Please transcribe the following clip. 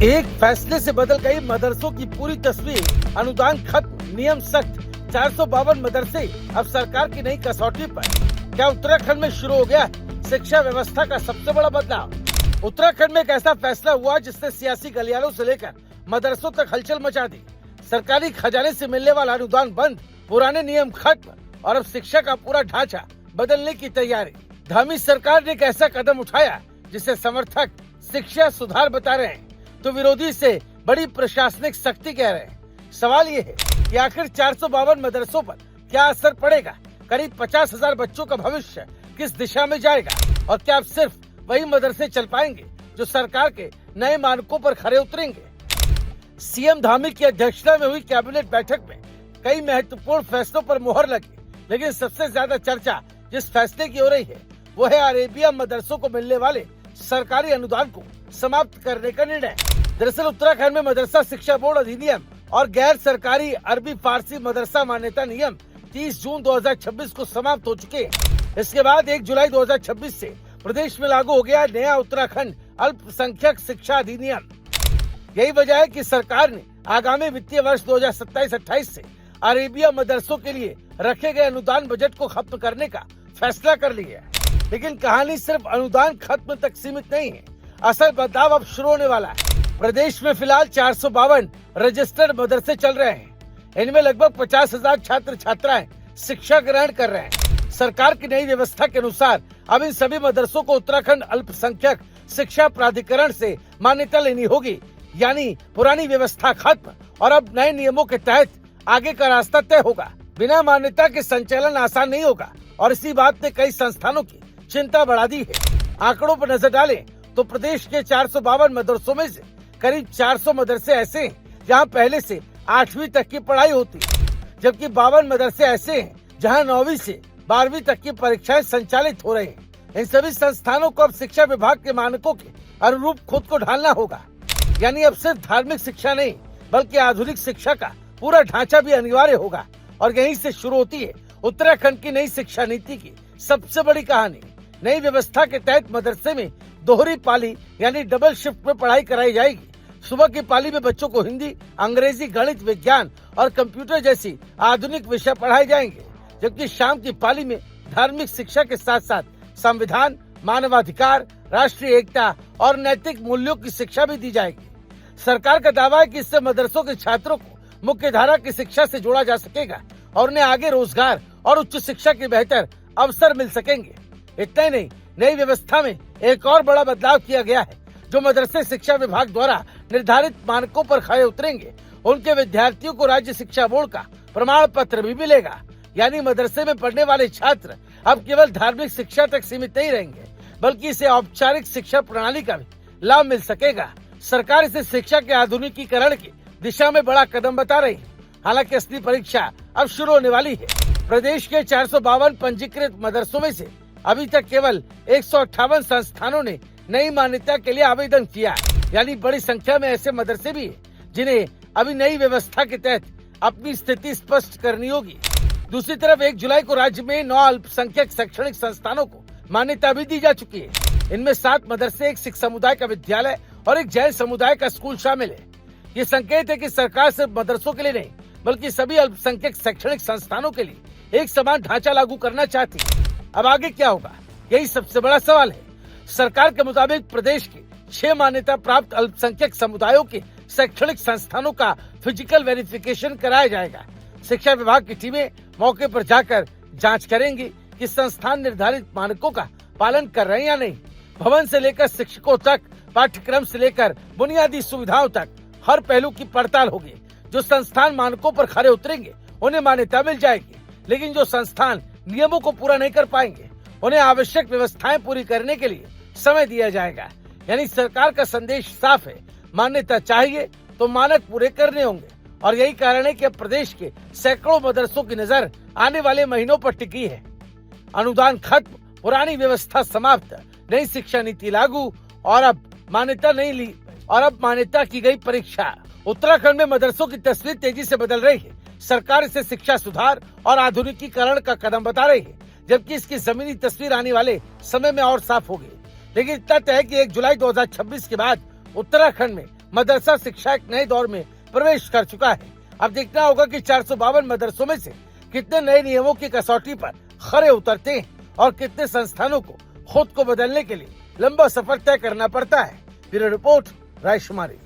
एक फैसले से बदल गई मदरसों की पूरी तस्वीर। अनुदान खत्म, नियम सख्त, 452 मदरसे अब सरकार की नई कसौटी पर। क्या उत्तराखंड में शुरू हो गया शिक्षा व्यवस्था का सबसे बड़ा बदलाव? उत्तराखंड में एक ऐसा फैसला हुआ जिसने सियासी गलियारों से लेकर मदरसों तक हलचल मचा दी। सरकारी खजाने से मिलने वाला अनुदान बंद, पुराने नियम खत्म और अब शिक्षा का पूरा ढांचा बदलने की तैयारी। धामी सरकार ने एक ऐसा कदम उठाया जिसे समर्थक शिक्षा सुधार बता रहे हैं तो विरोधी से बड़ी प्रशासनिक सख्ती कह रहे हैं। सवाल ये है कि आखिर 452 मदरसों पर क्या असर पड़ेगा? करीब 50,000 बच्चों का भविष्य किस दिशा में जाएगा? और क्या अब सिर्फ वही मदरसे चल पाएंगे जो सरकार के नए मानकों पर खरे उतरेंगे? सीएम धामी की अध्यक्षता में हुई कैबिनेट बैठक में कई महत्वपूर्ण फैसलों पर मुहर लगी, लेकिन सबसे ज्यादा चर्चा जिस फैसले की हो रही है वो है अरेबिया मदरसों को मिलने वाले सरकारी अनुदान को समाप्त करने का निर्णय। दरअसल उत्तराखंड में मदरसा शिक्षा बोर्ड अधिनियम और गैर सरकारी अरबी फारसी मदरसा मान्यता नियम 30 जून 2026 को समाप्त हो चुके हैं। इसके बाद 1 जुलाई 2026 से प्रदेश में लागू हो गया नया उत्तराखंड अल्पसंख्यक शिक्षा अधिनियम। यही वजह है कि सरकार ने आगामी वित्तीय वर्ष 2027-28 से अरेबिया मदरसों के लिए रखे गए अनुदान बजट को खत्म करने का फैसला कर लिया है। लेकिन कहानी सिर्फ अनुदान खत्म तक सीमित नहीं है, असल बदलाव अब शुरू होने वाला है। प्रदेश में फिलहाल 452 रजिस्टर्ड मदरसे चल रहे हैं। इनमें लगभग 50,000 छात्र छात्राएं शिक्षा ग्रहण कर रहे हैं। सरकार की नई व्यवस्था के अनुसार अब इन सभी मदरसों को उत्तराखंड अल्पसंख्यक शिक्षा प्राधिकरण से मान्यता लेनी होगी, यानी पुरानी व्यवस्था खत्म और अब नए नियमों के तहत आगे का रास्ता तय होगा। बिना मान्यता के संचालन आसान नहीं होगा और इसी बात ने कई संस्थानों की चिंता बढ़ा दी है। आंकड़ों पर नजर डालें तो प्रदेश के 452 मदरसों में से करीब 400 मदरसे ऐसे हैं जहां पहले से 8वीं तक की पढ़ाई होती है, जबकि 52 मदरसे ऐसे हैं जहां 9वीं से 12वीं तक की परीक्षाएं संचालित हो रही हैं। इन सभी संस्थानों को अब शिक्षा विभाग के मानकों के अनुरूप खुद को ढालना होगा, यानी अब सिर्फ धार्मिक शिक्षा नहीं बल्कि आधुनिक शिक्षा का पूरा ढांचा भी अनिवार्य होगा। और यहीं से शुरू होती है उत्तराखंड की नई शिक्षा नीति की सबसे बड़ी कहानी। नई व्यवस्था के तहत मदरसे में दोहरी पाली यानी डबल शिफ्ट में पढ़ाई कराई जाएगी। सुबह की पाली में बच्चों को हिंदी, अंग्रेजी, गणित, विज्ञान और कंप्यूटर जैसी आधुनिक विषय पढ़ाए जाएंगे, जबकि शाम की पाली में धार्मिक शिक्षा के साथ साथ संविधान, मानवाधिकार, राष्ट्रीय एकता और नैतिक मूल्यों की शिक्षा भी दी जाएगी। सरकार का दावा है कि इससे मदरसों के छात्रों को मुख्य धारा की शिक्षा से जोड़ा जा सकेगा और उन्हें आगे रोजगार और उच्च शिक्षा के बेहतर अवसर मिल सकेंगे। इतना ही नहीं, नई व्यवस्था में एक और बड़ा बदलाव किया गया है। जो मदरसे शिक्षा विभाग द्वारा निर्धारित मानकों पर खरे उतरेंगे उनके विद्यार्थियों को राज्य शिक्षा बोर्ड का प्रमाण पत्र भी मिलेगा, यानी मदरसे में पढ़ने वाले छात्र अब केवल धार्मिक शिक्षा तक सीमित नहीं रहेंगे बल्कि इसे औपचारिक शिक्षा प्रणाली का भी लाभ मिल सकेगा। सरकार इसे शिक्षा के आधुनिकीकरण की दिशा में बड़ा कदम बता रही है। हालांकि असली परीक्षा अब शुरू होने वाली है। प्रदेश के 452 पंजीकृत मदरसों में से अभी तक केवल 158 संस्थानों ने नई मान्यता के लिए आवेदन किया, यानी बड़ी संख्या में ऐसे मदरसे भी हैं जिन्हें अभी नई व्यवस्था के तहत अपनी स्थिति स्पष्ट करनी होगी। दूसरी तरफ 1 जुलाई को राज्य में 9 अल्पसंख्यक शैक्षणिक संस्थानों को मान्यता भी दी जा चुकी है। इनमें 7 मदरसे, एक सिख समुदाय का विद्यालय और एक जैन समुदाय का स्कूल शामिल है। ये संकेत है कि सरकार सिर्फ मदरसों के लिए नहीं बल्कि सभी अल्पसंख्यक शैक्षणिक संस्थानों के लिए एक समान ढांचा लागू करना चाहती है। अब आगे क्या होगा, यही सबसे बड़ा सवाल है। सरकार के मुताबिक प्रदेश के 6 मान्यता प्राप्त अल्पसंख्यक समुदायों के शैक्षणिक संस्थानों का फिजिकल वेरिफिकेशन कराया जाएगा। शिक्षा विभाग की टीमें मौके पर जाकर जांच करेंगी कि संस्थान निर्धारित मानकों का पालन कर रहे हैं या नहीं। भवन से लेकर शिक्षकों तक, पाठ्यक्रम से लेकर बुनियादी सुविधाओं तक हर पहलू की पड़ताल होगी। जो संस्थान मानकों पर खरे उतरेंगे उन्हें मान्यता मिल जाएगी, लेकिन जो संस्थान नियमों को पूरा नहीं कर पाएंगे उन्हें आवश्यक व्यवस्थाएं पूरी करने के लिए समय दिया जाएगा। यानी सरकार का संदेश साफ है, मान्यता चाहिए तो मानक पूरे करने होंगे। और यही कारण है कि अब प्रदेश के सैकड़ों मदरसों की नजर आने वाले महीनों पर टिकी है। अनुदान खत्म, पुरानी व्यवस्था समाप्त, नई शिक्षा नीति लागू और अब मान्यता की गई परीक्षा। उत्तराखंड में मदरसों की तस्वीर तेजी से बदल रही है। सरकार इसे शिक्षा सुधार और आधुनिकीकरण का कदम बता रही है, जबकि इसकी जमीनी तस्वीर आने वाले समय में और साफ होगी। लेकिन इतना तय है कि 1 जुलाई 2026 के बाद उत्तराखंड में मदरसा शिक्षा एक नए दौर में प्रवेश कर चुका है। अब देखना होगा कि 452 मदरसों में से कितने नए नियमों की कसौटी पर खरे उतरते हैं और कितने संस्थानों को खुद को बदलने के लिए लंबा सफर तय करना पड़ता है। Bureau report, रायशुमारी।